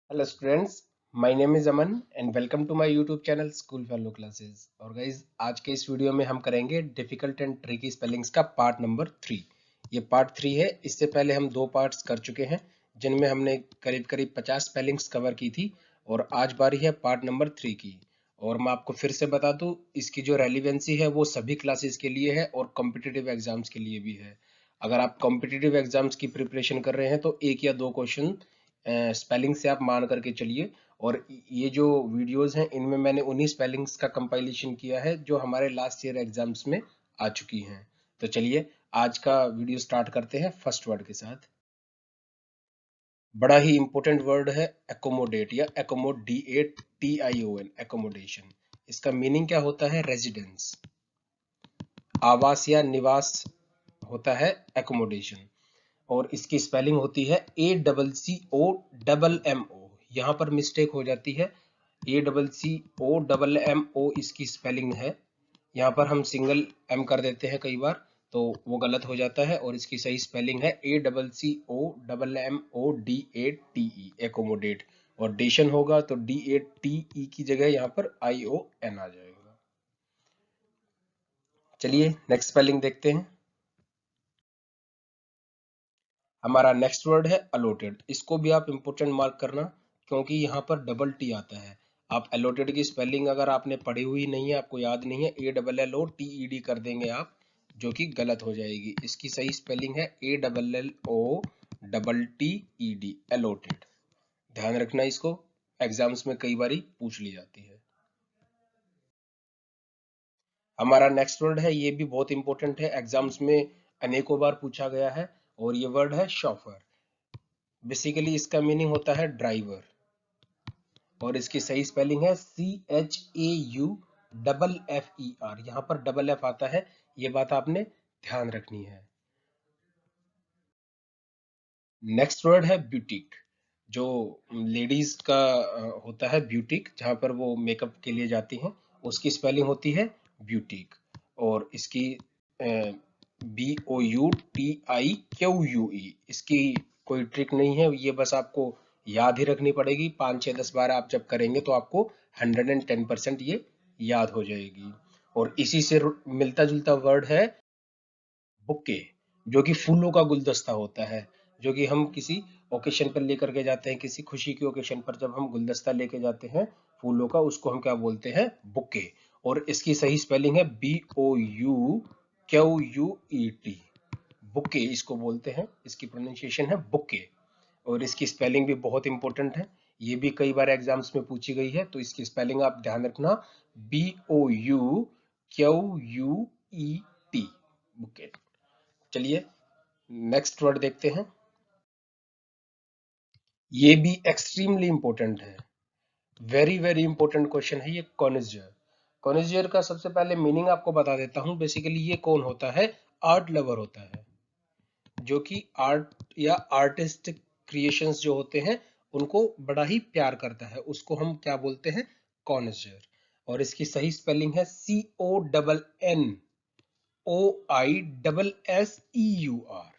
Hello students, my name is Aman and welcome to my YouTube channel School Fellow Classes. और guys, आज के इस वीडियो में हम करेंगे डिफिकल्ट एंड ट्रिकी स्पेलिंग्स का पार्ट नंबर 3। ये पार्ट 3 है। इससे पहले हम दो पार्ट्स कर चुके हैं जिनमें हमने करीब करीब 50 स्पेलिंग्स कवर की थी और आज बारी है पार्ट नंबर 3 की। और मैं आपको फिर से बता दूं, इसकी जो रेलिवेंसी है वो सभी क्लासेस के लिए है और कॉम्पिटिटिव एग्जाम्स के लिए भी है। अगर आप कॉम्पिटिटिव एग्जाम्स की प्रिपरेशन कर रहे हैं तो एक या दो क्वेश्चन स्पेलिंग से आप मान करके चलिए। और ये जो वीडियोस हैं इनमें मैंने उन्हीं स्पेलिंग्स का कंपाइलेशन किया है जो हमारे लास्ट ईयर एग्जाम्स में आ चुकी हैं। तो चलिए आज का वीडियो स्टार्ट करते हैं फर्स्ट वर्ड के साथ। बड़ा ही इंपॉर्टेंट वर्ड है एकोमोडेट या एकोमोडेशन। एकोमोडेशन, इसका मीनिंग क्या होता है? रेजिडेंस, आवास या निवास होता है एकोमोडेशन। और इसकी स्पेलिंग होती है ACCO यहाँ पर मिस्टेक हो जाती है। ACCO इसकी स्पेलिंग है। यहाँ पर हम सिंगल एम कर देते हैं कई बार, तो वो गलत हो जाता है। और इसकी सही स्पेलिंग है ACCOMMODATE, एकोमोडेट। और डेशन होगा तो DATE की जगह यहाँ पर ION आ जाएगा। चलिए नेक्स्ट स्पेलिंग देखते हैं। हमारा नेक्स्ट वर्ड है अलॉटेड। इसको भी आप इंपोर्टेंट मार्क करना, क्योंकि यहाँ पर डबल टी आता है। आप अलॉटेड की स्पेलिंग अगर आपने पढ़ी हुई नहीं है, आपको याद नहीं है, ALLOTED कर देंगे आप, जो कि गलत हो जाएगी। इसकी सही स्पेलिंग है ALLOTTED, अलॉटेड। ध्यान रखना इसको, एग्जाम्स में कई बारी पूछ ली जाती है। हमारा नेक्स्ट वर्ड है, ये भी बहुत इंपॉर्टेंट है, एग्जाम्स में अनेकों बार पूछा गया है। और ये वर्ड है शॉफर। बेसिकली इसका मीनिंग होता है ड्राइवर। और इसकी सही स्पेलिंग है CHAUFFER। यहाँ पर डबल एफ आता है, ये बात आपने ध्यान रखनी है। नेक्स्ट वर्ड है ब्यूटिक। जो लेडीज का होता है ब्यूटिक, जहाँ पर वो मेकअप के लिए जाती हैं, उसकी स्पेलिंग होती है ब्यूटिक। और इसकी BOUTIQUE, इसकी कोई ट्रिक नहीं है, ये बस आपको याद ही रखनी पड़ेगी। 5 6 10 बार आप जब करेंगे तो आपको 110% ये याद हो जाएगी। और इसी से मिलता जुलता वर्ड है बुके, जो कि फूलों का गुलदस्ता होता है, जो कि हम किसी ओकेशन पर लेकर के जाते हैं। किसी खुशी की ओकेशन पर जब हम गुलदस्ता लेके जाते हैं फूलों का, उसको हम क्या बोलते हैं? बुके। और इसकी सही स्पेलिंग है BOUQUET, बुके इसको बोलते हैं। इसकी प्रोनाउंसिएशन है बुके। और इसकी स्पेलिंग भी बहुत इंपॉर्टेंट है, ये भी कई बार एग्जाम्स में पूछी गई है, तो इसकी स्पेलिंग आप ध्यान रखना, BOUQUET, बुके। चलिए नेक्स्ट वर्ड देखते हैं। ये भी एक्सट्रीमली इंपॉर्टेंट है, वेरी वेरी इंपॉर्टेंट क्वेश्चन है ये। कॉनिजियर। कॉनिजियर का सबसे पहले मीनिंग आपको बता देता हूं। बेसिकली ये कौन होता है? आर्ट लवर होता है, जो कि आर्ट या आर्टिस्ट क्रिएशंस जो होते हैं उनको बड़ा ही प्यार करता है, उसको हम क्या बोलते हैं? कॉनिजियर। और इसकी सही स्पेलिंग है CONNOISSEUR।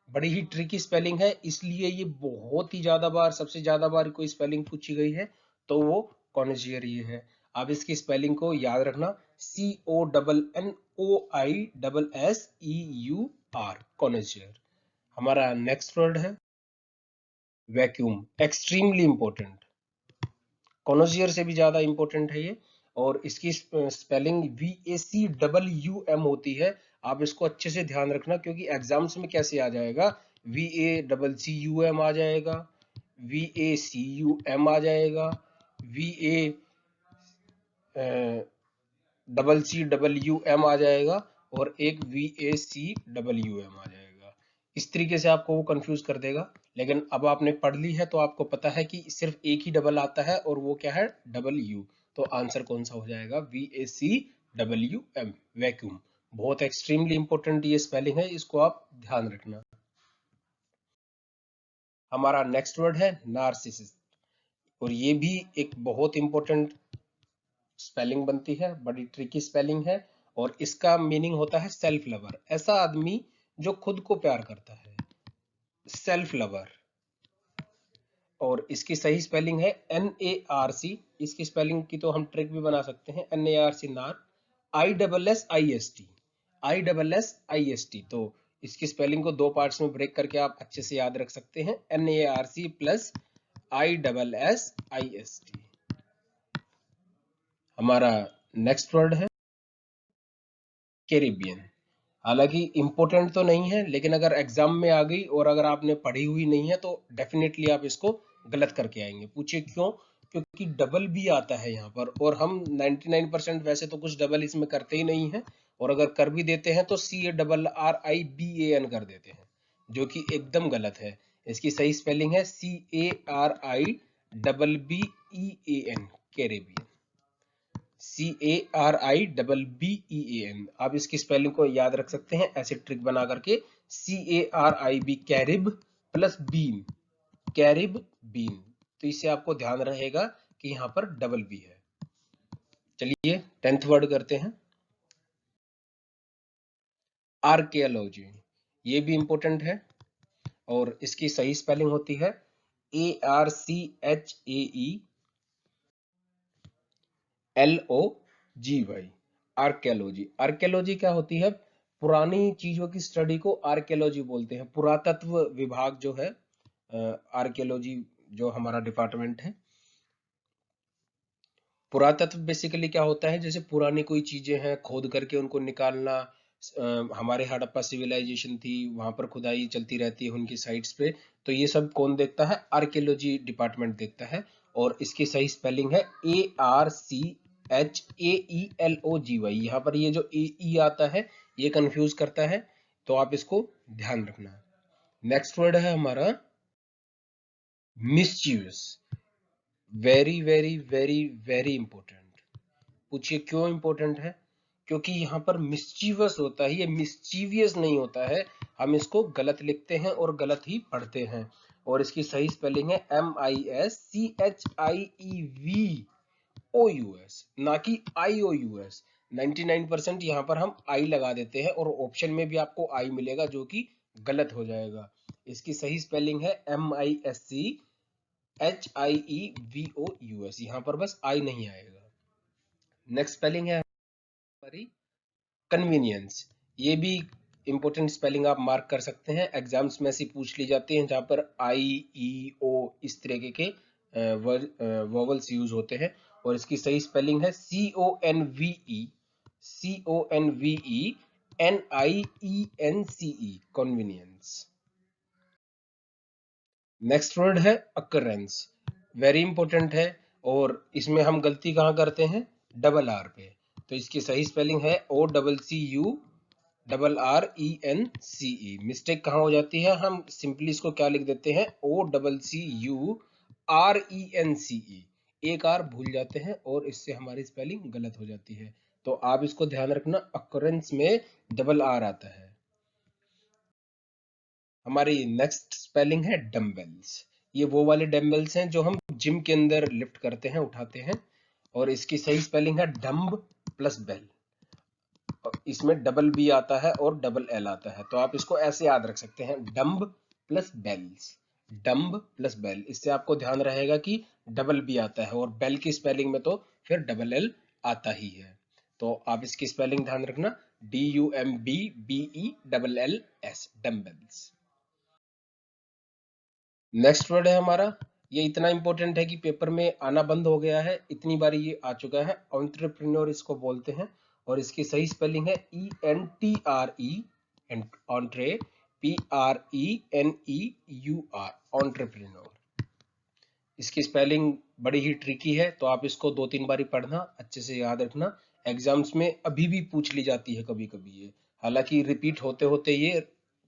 बड़ी ही ट्रिकी स्पेलिंग है, इसलिए ये बहुत ही ज्यादा बार, सबसे ज्यादा बार कोई स्पेलिंग पूछी गई है तो वो कॉनिजियर ही है। आप इसकी स्पेलिंग को याद रखना, CONNOISSEUR, कॉनिजियर। हमारा नेक्स्ट वर्ड है वैक्यूम। एक्सट्रीमली इंपॉर्टेंट, कॉनिजियर से भी ज्यादा इंपॉर्टेंट है ये। और इसकी स्पेलिंग VACWM होती है। आप इसको अच्छे से ध्यान रखना, क्योंकि एग्जाम्स में कैसे आ जाएगा? VACCUM आ जाएगा, VACUM आ जाएगा, VACCWM आ जाएगा, और एक VACWM आ जाएगा। इस तरीके से आपको वो कंफ्यूज कर देगा। लेकिन अब आपने पढ़ ली है तो आपको पता है कि सिर्फ एक ही डबल आता है, और वो क्या है? WU। तो आंसर कौन सा हो जाएगा? VACWM, vacuum. बहुत एक्सट्रीमली इंपॉर्टेंट ये स्पेलिंग है, इसको आप ध्यान रखना। हमारा नेक्स्ट वर्ड है नार्सिसिस्ट। और ये भी एक बहुत इंपॉर्टेंट स्पेलिंग बनती है, बड़ी ट्रिकी स्पेलिंग है। और इसका मीनिंग होता है सेल्फ लवर, ऐसा आदमी जो खुद को प्यार करता है, सेल्फ लवर। और इसकी सही स्पेलिंग है NARC। इसकी स्पेलिंग की तो हम ट्रिक भी बना सकते हैं, NARC नार, ISSIST। तो इसकी स्पेलिंग को दो पार्ट्स में ब्रेक करके आप अच्छे से याद रख सकते हैं, NARC प्लस ISSIST। हमारा नेक्स्ट वर्ड है कैरिबियन। हालांकि इंपॉर्टेंट तो नहीं है, लेकिन अगर एग्जाम में आ गई और अगर आपने पढ़ी हुई नहीं है तो डेफिनेटली आप इसको गलत करके आएंगे। पूछिए क्यों? क्योंकि डबल बी आता है यहाँ पर, और हम 99% वैसे तो कुछ डबल इसमें करते ही नहीं है, और अगर कर भी देते हैं तो CARRIBAN कर देते हैं, जो कि एकदम गलत है। इसकी सही स्पेलिंग है CARIBBEAN, कैरेबियन, CARIBBEAN। आप इसकी स्पेलिंग को याद रख सकते हैं ऐसे ट्रिक बना करके, CARIB कैरिब प्लस बीन, कैरिब बीन। तो इससे आपको ध्यान रहेगा कि यहाँ पर डबल बी है। चलिए 10th वर्ड करते हैं, आर्कियोलॉजी। ये भी इंपॉर्टेंट है और इसकी सही स्पेलिंग होती है ARCHAELOGY, आर्कियोलॉजी। आर्कियोलॉजी क्या होती है? पुरानी चीजों की स्टडी को आर्कियोलॉजी बोलते हैं। पुरातत्व विभाग जो है, आर्कियोलॉजी जो हमारा डिपार्टमेंट है। पुरातत्व बेसिकली क्या होता है? जैसे पुरानी कोई चीजें हैं, खोद करके उनको निकालना। हमारे हड़प्पा सिविलाइजेशन थी, वहां पर खुदाई चलती रहती है उनकी साइट्स पे, तो ये सब कौन देखता है? आर्कियोलॉजी डिपार्टमेंट देखता है। और इसकी सही स्पेलिंग है ARCHAELOGY। यहाँ पर ये जो AE आता है ये कंफ्यूज करता है, तो आप इसको ध्यान रखना। नेक्स्ट वर्ड है हमारा mischievous. Very very very very important. पूछिए क्यों इंपॉर्टेंट है? क्योंकि यहाँ पर मिस्चीवस होता है, ये मिस्चीवियस नहीं होता है। हम इसको गलत लिखते हैं और गलत ही पढ़ते हैं। और इसकी सही स्पेलिंग है MISCHIEVOUS, ना कि IOUS। 99% यहाँ पर हम आई लगा देते हैं और ऑप्शन में भी आपको आई मिलेगा, जो कि गलत हो जाएगा। इसकी सही स्पेलिंग है MISCHIEVOUS। यहाँ पर बस आई नहीं आएगा। नेक्स्ट स्पेलिंग है हमारी कन्वीनियंस। ये भी इंपॉर्टेंट स्पेलिंग आप मार्क कर सकते हैं, एग्जाम्स में ऐसी पूछ ली जाती हैं, जहां पर IEO इस तरीके के वोवल्स यूज होते हैं। और इसकी सही स्पेलिंग है CONVENIENCE, कन्वीनियंस। नेक्स्ट वर्ड है अकरेंस। वेरी इंपॉर्टेंट है, और इसमें हम गलती कहाँ करते हैं? डबल आर पे। तो इसकी सही स्पेलिंग है OCCURRENCE। मिस्टेक कहाँ हो जाती है? हम सिंपली इसको क्या लिख देते हैं? OCCURRENCE। एक आर भूल जाते हैं और इससे हमारी स्पेलिंग गलत हो जाती है। तो आप इसको ध्यान रखना, अकरेंस में डबल आर आता है। हमारी नेक्स्ट स्पेलिंग है डम्बल्स। ये वो वाले डम्बल्स हैं जो हम जिम के अंदर लिफ्ट करते हैं, उठाते हैं। और इसकी सही स्पेलिंग है डम्ब प्लस बेल। इसमें डबल बी आता है और डबल एल आता है, तो आप इसको ऐसे याद रख सकते हैं, dumb plus bells, dumb plus bell. इससे आपको ध्यान रहेगा कि डबल बी आता है, और बेल की स्पेलिंग में तो फिर डबल एल आता ही है। तो आप इसकी स्पेलिंग ध्यान रखना, DUMBBELLS, डम्बल्स। नेक्स्ट वर्ड है हमारा, ये इतना इंपॉर्टेंट है कि पेपर में आना बंद हो गया है, इतनी बारी ये आ चुका है। एंटरप्रेन्योर इसको बोलते हैं, और इसकी सही स्पेलिंग है ENTRE, एंट्रे, PRENEUR, एंटरप्रेन्योर। इसकी स्पेलिंग बड़ी ही ट्रिकी है, तो आप इसको 2-3 बारी पढ़ना, अच्छे से याद रखना। एग्जाम्स में अभी भी पूछ ली जाती है कभी कभी ये, हालांकि रिपीट होते होते ये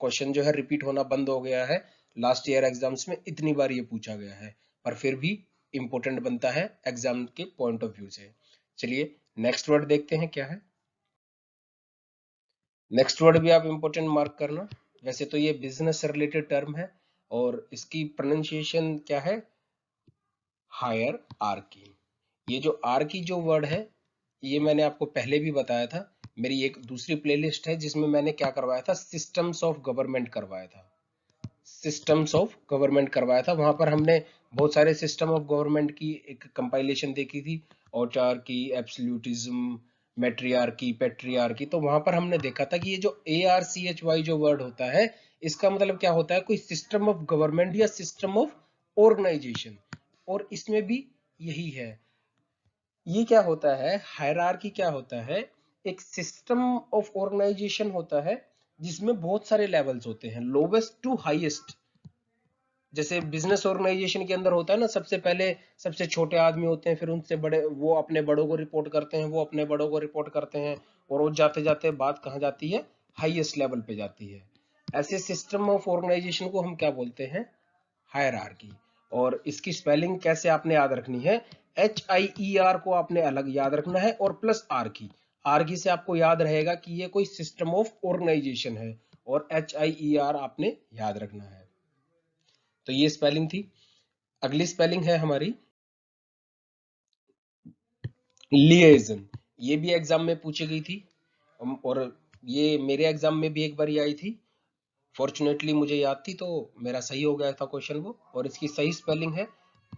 क्वेश्चन जो है रिपीट होना बंद हो गया है। लास्ट ईयर एग्जाम्स में इतनी बार ये पूछा गया है, पर फिर भी इंपॉर्टेंट बनता है एग्जाम के पॉइंट ऑफ व्यू से। चलिए नेक्स्ट वर्ड देखते हैं क्या है। नेक्स्ट वर्ड भी आप इंपॉर्टेंट मार्क करना। वैसे तो ये बिजनेस से रिलेटेड टर्म है, और इसकी प्रोनाउंसिएशन क्या है? Hierarchy. ये जो आर्की जो वर्ड है, ये मैंने आपको पहले भी बताया था। मेरी एक दूसरी प्लेलिस्ट है जिसमें मैंने क्या करवाया था? सिस्टम्स ऑफ गवर्नमेंट करवाया था, सिस्टम्स ऑफ गवर्नमेंट करवाया था। वहां पर हमने बहुत सारे सिस्टम ऑफ गवर्नमेंट की एक कंपाइलेशन देखी थी, ऑटार्की, एब्सोल्यूटिज्म, मैट्रियार्की, पेट्रियार्की। तो वहां पर हमने देखा था कि ये जो ARCHY जो वर्ड होता है, इसका मतलब क्या होता है, कोई सिस्टम ऑफ गवर्नमेंट या सिस्टम ऑफ ऑर्गेनाइजेशन। और इसमें भी यही है। ये क्या होता है, हायरार्की क्या होता है, एक सिस्टम ऑफ ऑर्गेनाइजेशन होता है जिसमें बहुत सारे लेवल्स होते हैं, लोवेस्ट टू हाईएस्ट। जैसे बिजनेस ऑर्गेनाइजेशन के अंदर होता है ना, सबसे पहले सबसे छोटे आदमी होते हैं, फिर उनसे बड़े, वो अपने बड़ों को रिपोर्ट करते हैं, वो अपने बड़ों को रिपोर्ट करते हैं, और वो जाते जाते बात कहाँ जाती है, हाईएस्ट लेवल पे जाती है। ऐसे सिस्टम ऑफ ऑर्गेनाइजेशन को हम क्या बोलते हैं, हायरार्की। और इसकी स्पेलिंग कैसे आपने याद रखनी है, HIER को आपने अलग याद रखना है, और प्लस आर्की। आर्की से आपको याद रहेगा कि ये कोई सिस्टम ऑफ ऑर्गेनाइजेशन है, और HIER आपने याद रखना है। तो ये स्पेलिंग थी। अगली स्पेलिंग है हमारी लिएजन। ये भी एग्जाम में पूछी गई थी, और ये मेरे एग्जाम में भी एक बार आई थी। फॉर्चुनेटली मुझे याद थी, तो मेरा सही हो गया था क्वेश्चन वो। और इसकी सही स्पेलिंग है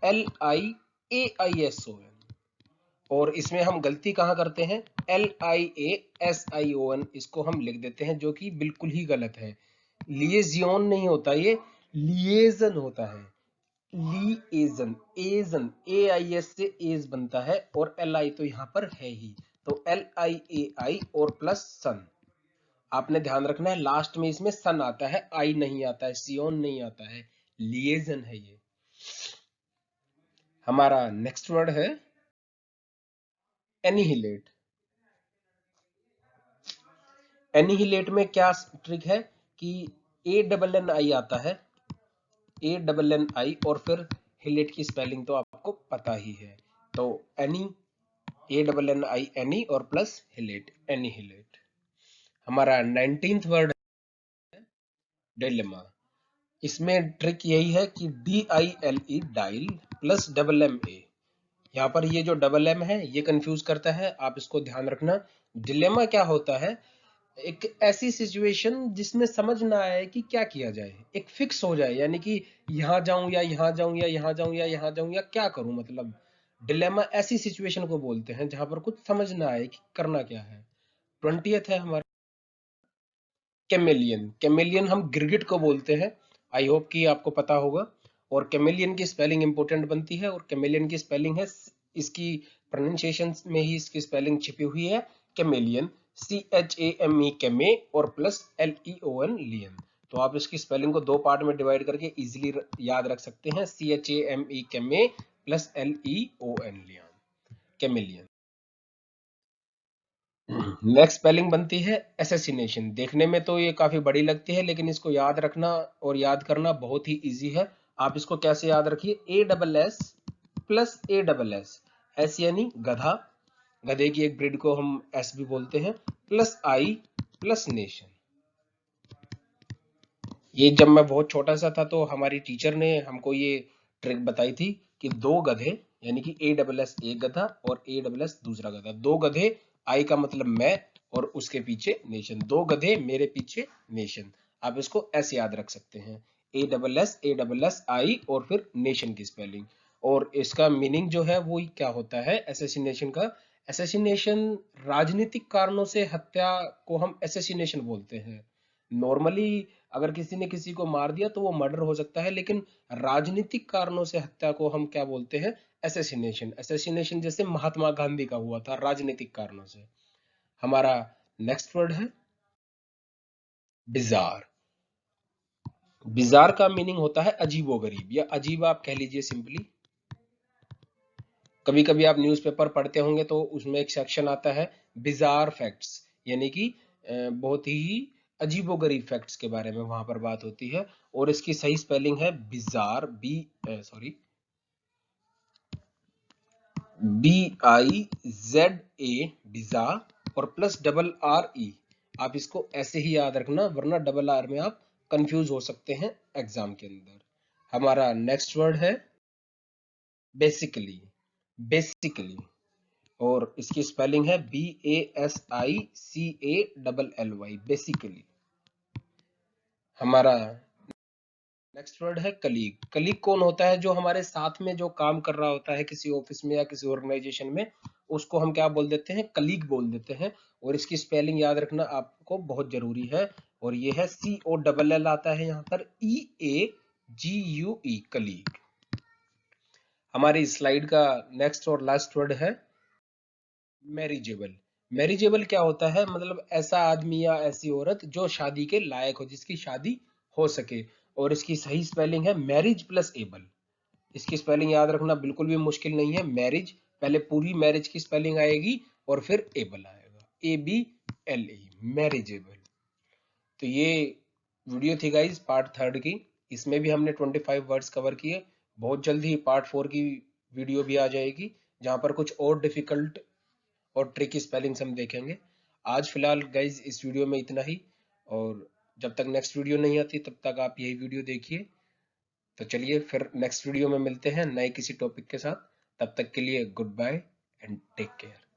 LIAISON। और इसमें हम गलती कहाँ करते हैं, LIASION, इसको हम लिख देते हैं, जो कि बिल्कुल ही गलत है। लिएजियन नहीं होता, ये लिएजन होता है। लीएजन, एजन, AIS से एज बनता है, और LI तो यहाँ पर है ही, तो LIAI और प्लस सन। आपने ध्यान रखना है, लास्ट में इसमें सन आता है, आई नहीं आता है, सियोन नहीं आता है, लिएजन है ये। हमारा नेक्स्ट वर्ड है एनिहिलेट। एनिहिलेट में क्या ट्रिक है कि ANNI आता है, ANNI, और फिर हिलेट की स्पेलिंग तो आपको पता ही है। तो एनी, ANNI, एनी, और प्लस हिलेट, एनिहिलेट। हमारा 19th वर्ड है डिलेमा। इसमें ट्रिक यही है कि DILE, डाइल, प्लस MMA। यहाँ पर ये जो MM है ये कंफ्यूज करता है, आप इसको ध्यान रखना। डिलेमा क्या होता है, एक ऐसी सिचुएशन जिसमें समझ ना आए कि क्या किया जाए, एक फिक्स हो जाए, यानी कि यहाँ जाऊं या यहाँ जाऊं, या यहाँ जाऊं या यहाँ जाऊं, या क्या करूं, मतलब डिलेमा ऐसी सिचुएशन को बोलते हैं जहां पर कुछ समझ ना आए कि करना क्या है। 20th है हमारा कैमेलियन। कैमेलियन हम गिरगिट को बोलते हैं, आई होप कि आपको पता होगा। और कैमेलियन की स्पेलिंग इंपॉर्टेंट बनती है, और कैमेलियन की स्पेलिंग है, इसकी प्रोनाउंसिएशन में ही इसकी स्पेलिंग छिपी हुई है, कैमेलियन, CHAME, कैमे, और प्लस LEON, लियन। तो आप इसकी स्पेलिंग को दो पार्ट में डिवाइड करके इजीली याद रख सकते हैं, CHAME, कैमे, प्लस LEON, लियन, कैमेलियन। नेक्स्ट स्पेलिंग बनती है एसेसिनेशन। देखने में तो ये काफी बड़ी लगती है, लेकिन इसको याद रखना और याद करना बहुत ही इजी है। आप इसको कैसे याद रखिए, ASS प्लस ASS, एस यानी गधा, गधे की एक ब्रीड को हम एस भी बोलते हैं, प्लस आई, प्लस नेशन। ये जब मैं बहुत छोटा सा था तो हमारी टीचर ने हमको ये ट्रिक बताई थी कि दो गधे, यानी कि ASS एक गधा और ASS दूसरा गधा, दो गधे, आई का मतलब मैं, और उसके पीछे नेशन, दो गधे मेरे पीछे नेशन। आप इसको ऐसे याद रख सकते हैं, ASS आई और फिर नेशन की स्पेलिंग। और इसका मीनिंग जो है वो क्या होता है एसेसिनेशन का, एसेसिनेशन राजनीतिक कारणों से हत्या को हम एसेसिनेशन बोलते हैं। नॉर्मली अगर किसी ने किसी को मार दिया तो वो मर्डर हो सकता है, लेकिन राजनीतिक कारणों से हत्या को हम क्या बोलते हैं, एसेसिनेशन। एसेसिनेशन जैसे महात्मा गांधी का हुआ था राजनीतिक कारणों से। हमारा नेक्स्ट वर्ड है बिजार। बिजार का मीनिंग होता है अजीबोगरीब, या अजीब आप कह लीजिए सिंपली। कभी कभी आप न्यूज़पेपर पढ़ते होंगे तो उसमें एक सेक्शन आता है बिजार फैक्ट्स, यानी कि बहुत ही अजीबोगरीब फैक्ट्स के बारे में वहां पर बात होती है। और इसकी सही स्पेलिंग है बिजार, BIZA, बिजा, और प्लस RRE। आप इसको ऐसे ही याद रखना, वरना RR में आप कंफ्यूज हो सकते हैं एग्जाम के अंदर। हमारा नेक्स्ट वर्ड है बेसिकली। बेसिकली, और इसकी स्पेलिंग है BASICALLY, बेसिकली। हमारा नेक्स्ट वर्ड है कलीग। कलीग कौन होता है? जो हमारे साथ में जो काम कर रहा होता है किसी ऑफिस में या किसी ऑर्गेनाइजेशन में, उसको हम क्या बोल देते हैं? कलीग बोल देते हैं। और इसकी स्पेलिंग याद रखना आपको बहुत जरूरी है, और ये है COLL आता है यहाँ पर EAGUE, कलीग। हमारी स्लाइड का नेक्स्ट और लास्ट वर्ड है मैरिजेबल। मैरिजेबल क्या होता है? मतलब ऐसा आदमी या ऐसी औरत जो शादी के लायक हो, जिसकी शादी हो सके। और इसकी सही स्पेलिंग है मैरिज प्लस एबल। इसकी स्पेलिंग याद रखना बिल्कुल भी मुश्किल नहीं है। मैरिज, पहले पूरी मैरिज की स्पेलिंग आएगी और फिर एबल आएगा, ABLE, मैरिजेबल। तो ये वीडियो थी गाइज पार्ट थर्ड की। इसमें भी हमने 25 वर्ड्स कवर किए। बहुत जल्द ही पार्ट 4 की वीडियो भी आ जाएगी, जहां पर कुछ और डिफिकल्ट और ट्रिकी स्पेलिंग्स हम देखेंगे। आज फिलहाल गाइज इस वीडियो में इतना ही, और जब तक नेक्स्ट वीडियो नहीं आती तब तक आप यही वीडियो देखिए। तो चलिए फिर नेक्स्ट वीडियो में मिलते हैं नए किसी टॉपिक के साथ। तब तक के लिए good bye and take care.